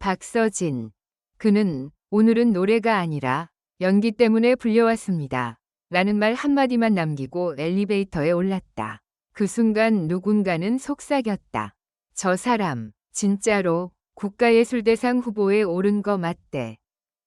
박서진. 그는 오늘은 노래가 아니라 연기 때문에 불려왔습니다. 라는 말 한마디만 남기고 엘리베이터에 올랐다. 그 순간 누군가는 속삭였다. 저 사람 진짜로 국가예술대상 후보에 오른 거 맞대.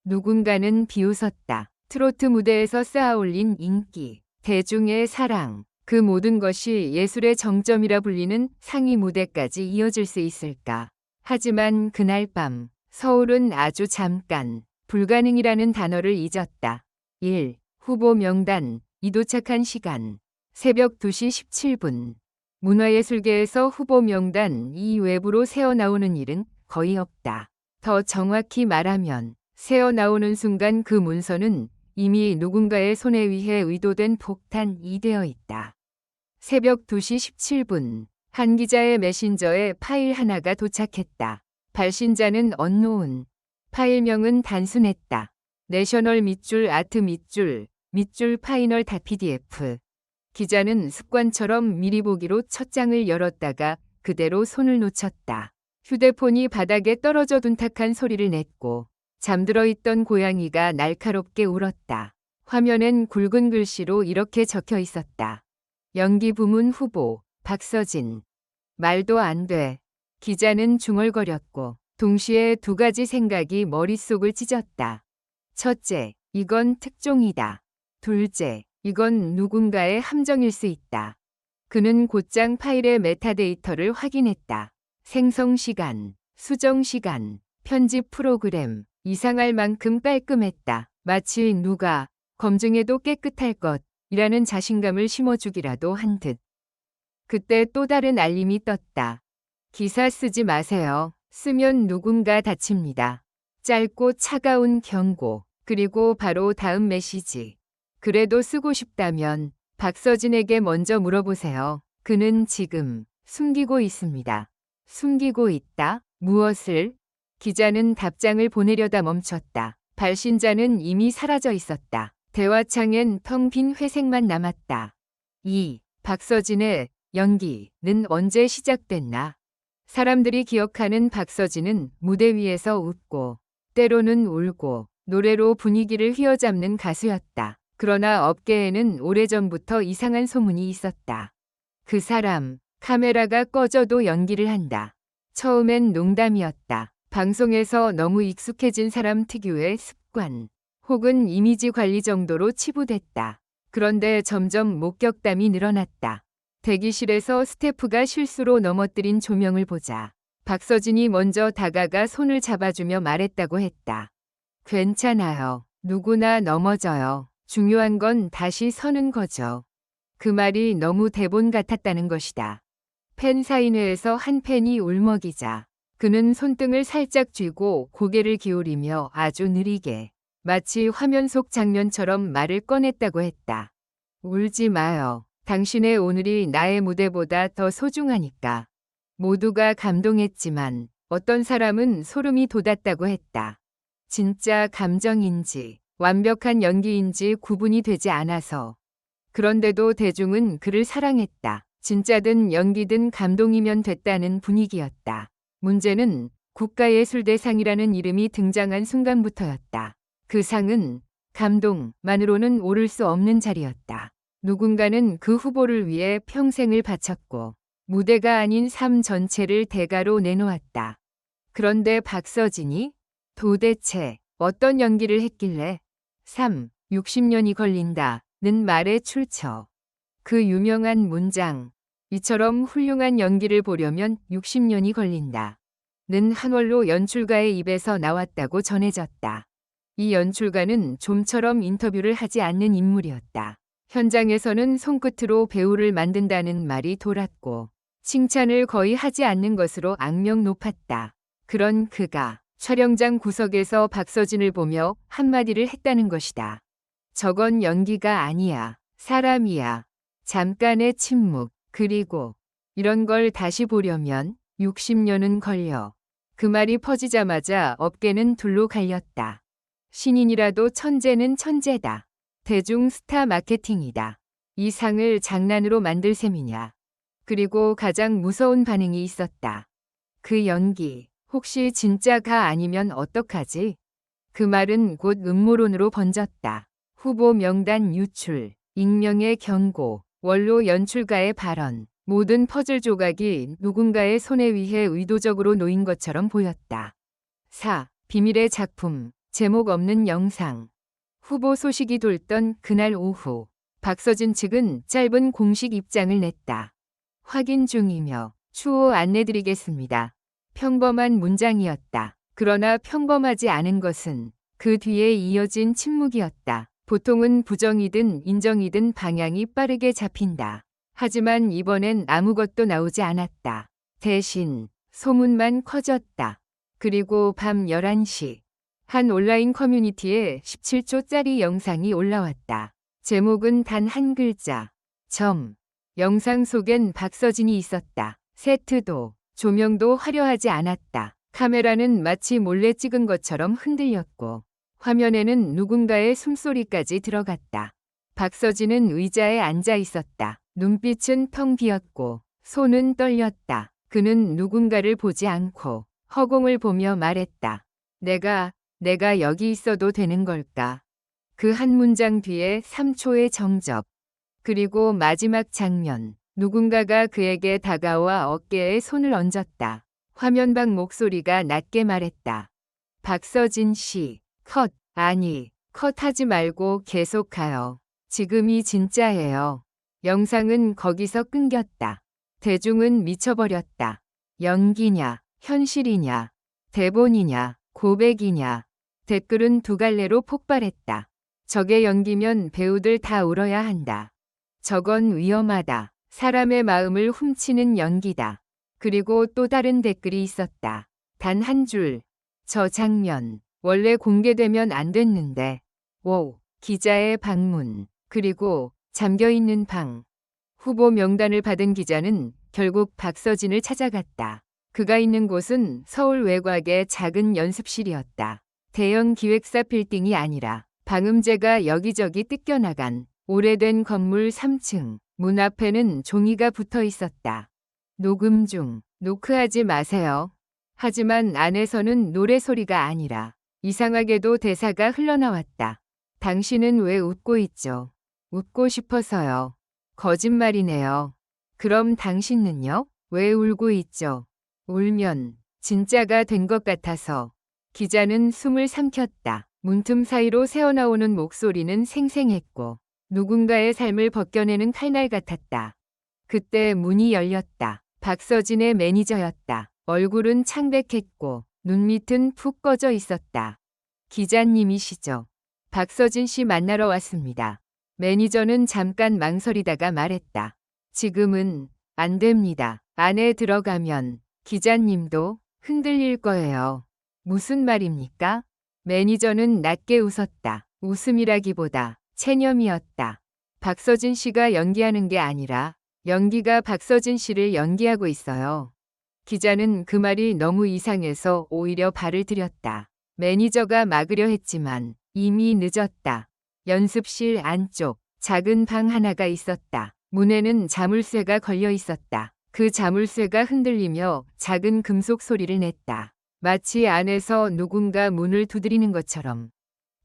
누군가는 비웃었다. 트로트 무대에서 쌓아올린 인기, 대중의 사랑, 그 모든 것이 예술의 정점이라 불리는 상위 무대까지 이어질 수 있을까? 하지만 그날 밤 서울은 아주 잠깐 불가능이라는 단어를 잊었다. 1. 후보 명단 이도착한 시간 새벽 2시 17분. 문화예술계에서 후보 명단 이 외부로 새어나오는 일은 거의 없다. 더 정확히 말하면 새어나오는 순간 그 문서는 이미 누군가의 손에 의해 의도된 폭탄이 되어 있다. 새벽 2시 17분. 한 기자의 메신저에 파일 하나가 도착했다. 발신자는 언노운. 파일명은 단순했다. 내셔널 밑줄 아트 밑줄 파이널 PDF. 기자는 습관처럼 미리 보기로 첫 장을 열었다가 그대로 손을 놓쳤다. 휴대폰이 바닥에 떨어져 둔탁한 소리를 냈고 잠들어 있던 고양이가 날카롭게 울었다. 화면엔 굵은 글씨로 이렇게 적혀 있었다. 연기 부문 후보 박서진. 말도 안 돼. 기자는 중얼거렸고 동시에 두 가지 생각이 머릿속을 찢었다. 첫째, 이건 특종이다. 둘째, 이건 누군가의 함정일 수 있다. 그는 곧장 파일의 메타데이터를 확인했다. 생성 시간, 수정 시간, 편집 프로그램, 이상할 만큼 깔끔했다. 마치 누가 검증해도 깨끗할 것이라는 자신감을 심어주기라도 한 듯. 그때 또 다른 알림이 떴다. 기사 쓰지 마세요. 쓰면 누군가 다칩니다. 짧고 차가운 경고. 그리고 바로 다음 메시지. 그래도 쓰고 싶다면 박서진에게 먼저 물어보세요. 그는 지금 숨기고 있습니다. 숨기고 있다? 무엇을? 기자는 답장을 보내려다 멈췄다. 발신자는 이미 사라져 있었다. 대화창엔 텅 빈 회색만 남았다. 2. 박서진의 연기는 언제 시작됐나? 사람들이 기억하는 박서진은 무대 위에서 웃고 때로는 울고 노래로 분위기를 휘어잡는 가수였다. 그러나 업계에는 오래전부터 이상한 소문이 있었다. 그 사람, 카메라가 꺼져도 연기를 한다. 처음엔 농담이었다. 방송에서 너무 익숙해진 사람 특유의 습관, 혹은 이미지 관리 정도로 치부됐다. 그런데 점점 목격담이 늘어났다. 대기실에서 스태프가 실수로 넘어뜨린 조명을 보자 박서진이 먼저 다가가 손을 잡아주며 말했다고 했다. 괜찮아요. 누구나 넘어져요. 중요한 건 다시 서는 거죠. 그 말이 너무 대본 같았다는 것이다. 팬사인회에서 한 팬이 울먹이자 그는 손등을 살짝 쥐고 고개를 기울이며 아주 느리게 마치 화면 속 장면처럼 말을 꺼냈다고 했다. 울지 마요. 당신의 오늘이 나의 무대보다 더 소중하니까. 모두가 감동했지만 어떤 사람은 소름이 돋았다고 했다. 진짜 감정인지 완벽한 연기인지 구분이 되지 않아서. 그런데도 대중은 그를 사랑했다. 진짜든 연기든 감동이면 됐다는 분위기였다. 문제는 국가예술대상이라는 이름이 등장한 순간부터였다. 그 상은 감동만으로는 오를 수 없는 자리였다. 누군가는 그 후보를 위해 평생을 바쳤고 무대가 아닌 삶 전체를 대가로 내놓았다. 그런데 박서진이 도대체 어떤 연기를 했길래 60년이 걸린다는 말에 출처. 그 유명한 문장, 이처럼 훌륭한 연기를 보려면 60년이 걸린다. 는 한월로 연출가의 입에서 나왔다고 전해졌다. 이 연출가는 좀처럼 인터뷰를 하지 않는 인물이었다. 현장에서는 손끝으로 배우를 만든다는 말이 돌았고 칭찬을 거의 하지 않는 것으로 악명 높았다. 그런 그가 촬영장 구석에서 박서진을 보며 한마디를 했다는 것이다. 저건 연기가 아니야. 사람이야. 잠깐의 침묵. 그리고 이런 걸 다시 보려면 60년은 걸려. 그 말이 퍼지자마자 업계는 둘로 갈렸다. 신인이라도 천재는 천재다. 대중 스타 마케팅이다. 이 상을 장난으로 만들 셈이냐. 그리고 가장 무서운 반응이 있었다. 그 연기, 혹시 진짜가 아니면 어떡하지? 그 말은 곧 음모론으로 번졌다. 후보 명단 유출, 익명의 경고, 원로 연출가의 발언, 모든 퍼즐 조각이 누군가의 손에 의해 의도적으로 놓인 것처럼 보였다. 4. 비밀의 작품, 제목 없는 영상. 후보 소식이 돌던 그날 오후, 박서진 측은 짧은 공식 입장을 냈다. 확인 중이며 추후 안내드리겠습니다. 평범한 문장이었다. 그러나 평범하지 않은 것은 그 뒤에 이어진 침묵이었다. 보통은 부정이든 인정이든 방향이 빠르게 잡힌다. 하지만 이번엔 아무것도 나오지 않았다. 대신 소문만 커졌다. 그리고 밤 11시 한 온라인 커뮤니티에 17초짜리 영상이 올라왔다. 제목은 단 한 글자. 점. 영상 속엔 박서진이 있었다. 세트도 조명도 화려하지 않았다. 카메라는 마치 몰래 찍은 것처럼 흔들렸고 화면에는 누군가의 숨소리까지 들어갔다. 박서진은 의자에 앉아 있었다. 눈빛은 텅 비었고 손은 떨렸다. 그는 누군가를 보지 않고 허공을 보며 말했다. 내가 여기 있어도 되는 걸까? 그 한 문장 뒤에 3초의 정적. 그리고 마지막 장면. 누군가가 그에게 다가와 어깨에 손을 얹었다. 화면 밖 목소리가 낮게 말했다. 박서진 씨, 컷. 아니, 컷하지 말고 계속 가요. 지금이 진짜예요. 영상은 거기서 끊겼다. 대중은 미쳐버렸다. 연기냐, 현실이냐, 대본이냐, 고백이냐. 댓글은 두 갈래로 폭발했다. 저게 연기면 배우들 다 울어야 한다. 저건 위험하다. 사람의 마음을 훔치는 연기다. 그리고 또 다른 댓글이 있었다. 단 한 줄. 저 장면 원래 공개되면 안 됐는데. 오. 기자의 방문. 그리고 잠겨있는 방. 후보 명단을 받은 기자는 결국 박서진을 찾아갔다. 그가 있는 곳은 서울 외곽의 작은 연습실이었다. 대형 기획사 빌딩이 아니라 방음제가 여기저기 뜯겨나간 오래된 건물 3층. 문 앞에는 종이가 붙어 있었다. 녹음 중. 노크하지 마세요. 하지만 안에서는 노래소리가 아니라 이상하게도 대사가 흘러나왔다. 당신은 왜 웃고 있죠? 웃고 싶어서요. 거짓말이네요. 그럼 당신은요? 왜 울고 있죠? 울면 진짜가 된 것 같아서. 기자는 숨을 삼켰다. 문틈 사이로 새어나오는 목소리는 생생했고 누군가의 삶을 벗겨내는 칼날 같았다. 그때 문이 열렸다. 박서진의 매니저였다. 얼굴은 창백했고 눈밑은 푹 꺼져 있었다. 기자님이시죠? 박서진 씨 만나러 왔습니다. 매니저는 잠깐 망설이다가 말했다. 지금은 안 됩니다. 안에 들어가면 기자님도 흔들릴 거예요. 무슨 말입니까? 매니저는 낮게 웃었다. 웃음이라기보다 체념이었다. 박서진 씨가 연기하는 게 아니라 연기가 박서진 씨를 연기하고 있어요. 기자는 그 말이 너무 이상해서 오히려 발을 들였다. 매니저가 막으려 했지만 이미 늦었다. 연습실 안쪽 작은 방 하나가 있었다. 문에는 자물쇠가 걸려 있었다. 그 자물쇠가 흔들리며 작은 금속 소리를 냈다. 마치 안에서 누군가 문을 두드리는 것처럼.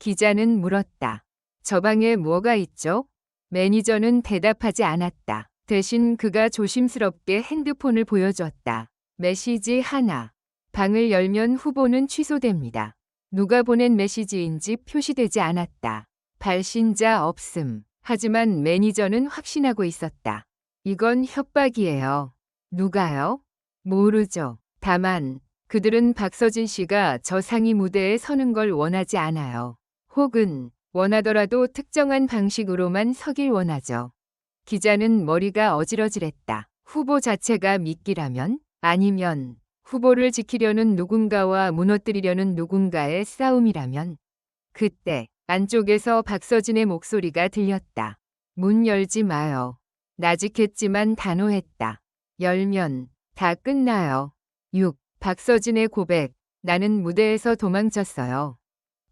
기자는 물었다. 저 방에 뭐가 있죠? 매니저는 대답하지 않았다. 대신 그가 조심스럽게 핸드폰을 보여줬다. 메시지 하나. 방을 열면 후보는 취소됩니다. 누가 보낸 메시지인지 표시되지 않았다. 발신자 없음. 하지만 매니저는 확신하고 있었다. 이건 협박이에요. 누가요? 모르죠. 다만 그들은 박서진 씨가 저 상위 무대에 서는 걸 원하지 않아요. 혹은 원하더라도 특정한 방식으로만 서길 원하죠. 기자는 머리가 어지러질했다. 후보 자체가 미끼라면? 아니면 후보를 지키려는 누군가와 무너뜨리려는 누군가의 싸움이라면? 그때 안쪽에서 박서진의 목소리가 들렸다. 문 열지 마요. 나직했지만 단호했다. 열면 다 끝나요. 6. 박서진의 고백. 나는 무대에서 도망쳤어요.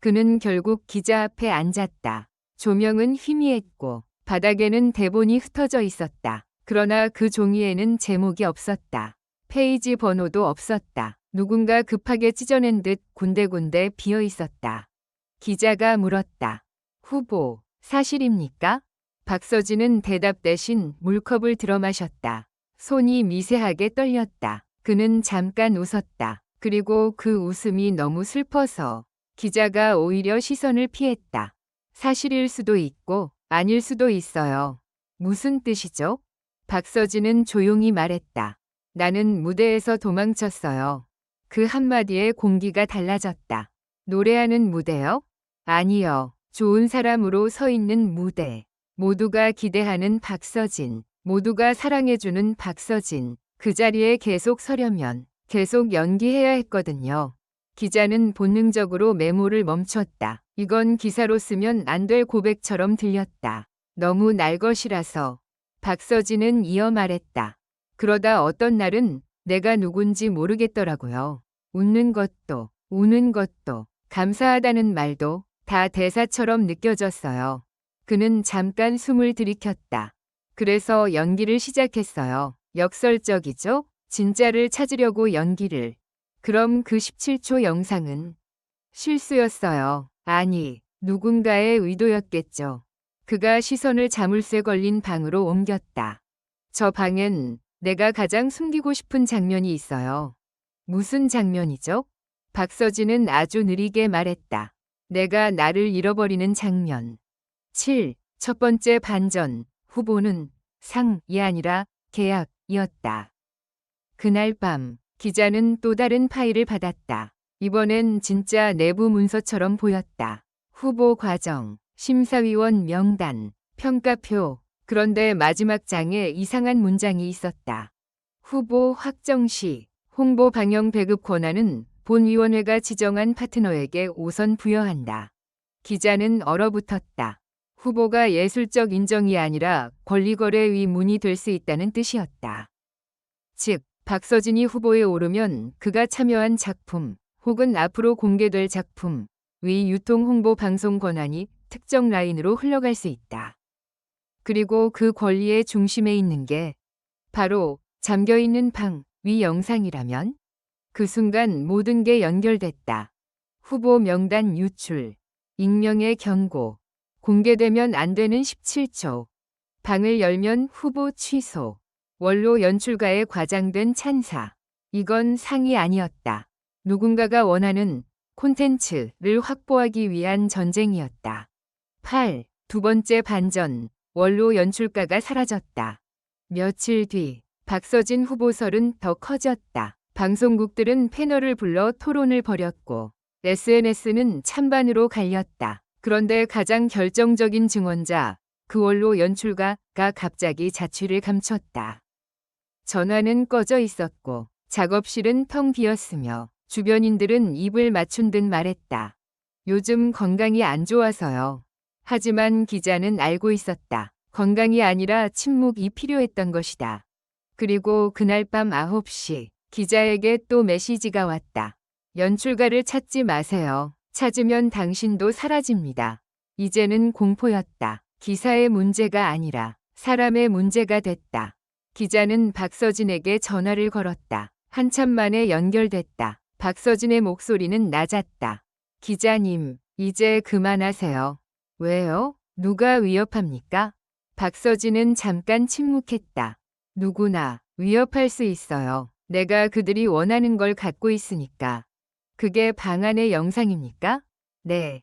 그는 결국 기자 앞에 앉았다. 조명은 희미했고 바닥에는 대본이 흩어져 있었다. 그러나 그 종이에는 제목이 없었다. 페이지 번호도 없었다. 누군가 급하게 찢어낸 듯 군데군데 비어 있었다. 기자가 물었다. 후보, 사실입니까? 박서진은 대답 대신 물컵을 들어 마셨다. 손이 미세하게 떨렸다. 그는 잠깐 웃었다. 그리고 그 웃음이 너무 슬퍼서 기자가 오히려 시선을 피했다. 사실일 수도 있고 아닐 수도 있어요. 무슨 뜻이죠? 박서진은 조용히 말했다. 나는 무대에서 도망쳤어요. 그 한마디에 공기가 달라졌다. 노래하는 무대요? 아니요. 좋은 사람으로 서 있는 무대. 모두가 기대하는 박서진. 모두가 사랑해주는 박서진. 그 자리에 계속 서려면 계속 연기해야 했거든요. 기자는 본능적으로 메모를 멈췄다. 이건 기사로 쓰면 안 될 고백처럼 들렸다. 너무 날 것이라서. 박서진은 이어 말했다. 그러다 어떤 날은 내가 누군지 모르겠더라고요. 웃는 것도, 우는 것도, 감사하다는 말도 다 대사처럼 느껴졌어요. 그는 잠깐 숨을 들이켰다. 그래서 연기를 시작했어요. 역설적이죠? 진짜를 찾으려고 연기를. 그럼 그 17초 영상은 실수였어요. 아니, 누군가의 의도였겠죠. 그가 시선을 자물쇠 걸린 방으로 옮겼다. 저 방엔 내가 가장 숨기고 싶은 장면이 있어요. 무슨 장면이죠? 박서진은 아주 느리게 말했다. 내가 나를 잃어버리는 장면. 7. 첫 번째 반전. 후보는 상이 아니라 계약이었다. 그날 밤 기자는 또 다른 파일을 받았다. 이번엔 진짜 내부 문서처럼 보였다. 후보 과정, 심사위원 명단, 평가표. 그런데 마지막 장에 이상한 문장이 있었다. 후보 확정 시 홍보 방영 배급 권한은 본위원회가 지정한 파트너에게 우선 부여한다. 기자는 얼어붙었다. 후보가 예술적 인정이 아니라 권리거래 위문이 될 수 있다는 뜻이었다. 즉, 박서진이 후보에 오르면 그가 참여한 작품 혹은 앞으로 공개될 작품 위 유통 홍보 방송 권한이 특정 라인으로 흘러갈 수 있다. 그리고 그 권리의 중심에 있는 게 바로 잠겨있는 방 위 영상이라면 그 순간 모든 게 연결됐다. 후보 명단 유출, 익명의 경고, 공개되면 안 되는 17초, 방을 열면 후보 취소, 원로 연출가의 과장된 찬사. 이건 상이 아니었다. 누군가가 원하는 콘텐츠를 확보하기 위한 전쟁이었다. 8. 두 번째 반전. 원로 연출가가 사라졌다. 며칠 뒤 박서진 후보설은 더 커졌다. 방송국들은 패널을 불러 토론을 벌였고 SNS는 찬반으로 갈렸다. 그런데 가장 결정적인 증언자, 그 원로 연출가가 갑자기 자취를 감췄다. 전화는 꺼져 있었고 작업실은 텅 비었으며 주변인들은 입을 맞춘 듯 말했다. 요즘 건강이 안 좋아서요. 하지만 기자는 알고 있었다. 건강이 아니라 침묵이 필요했던 것이다. 그리고 그날 밤 9시 기자에게 또 메시지가 왔다. 연출가를 찾지 마세요. 찾으면 당신도 사라집니다. 이제는 공포였다. 기사의 문제가 아니라 사람의 문제가 됐다. 기자는 박서진에게 전화를 걸었다. 한참 만에 연결됐다. 박서진의 목소리는 낮았다. 기자님, 이제 그만하세요. 왜요? 누가 위협합니까? 박서진은 잠깐 침묵했다. 누구나 위협할 수 있어요. 내가 그들이 원하는 걸 갖고 있으니까. 그게 방 안의 영상입니까? 네.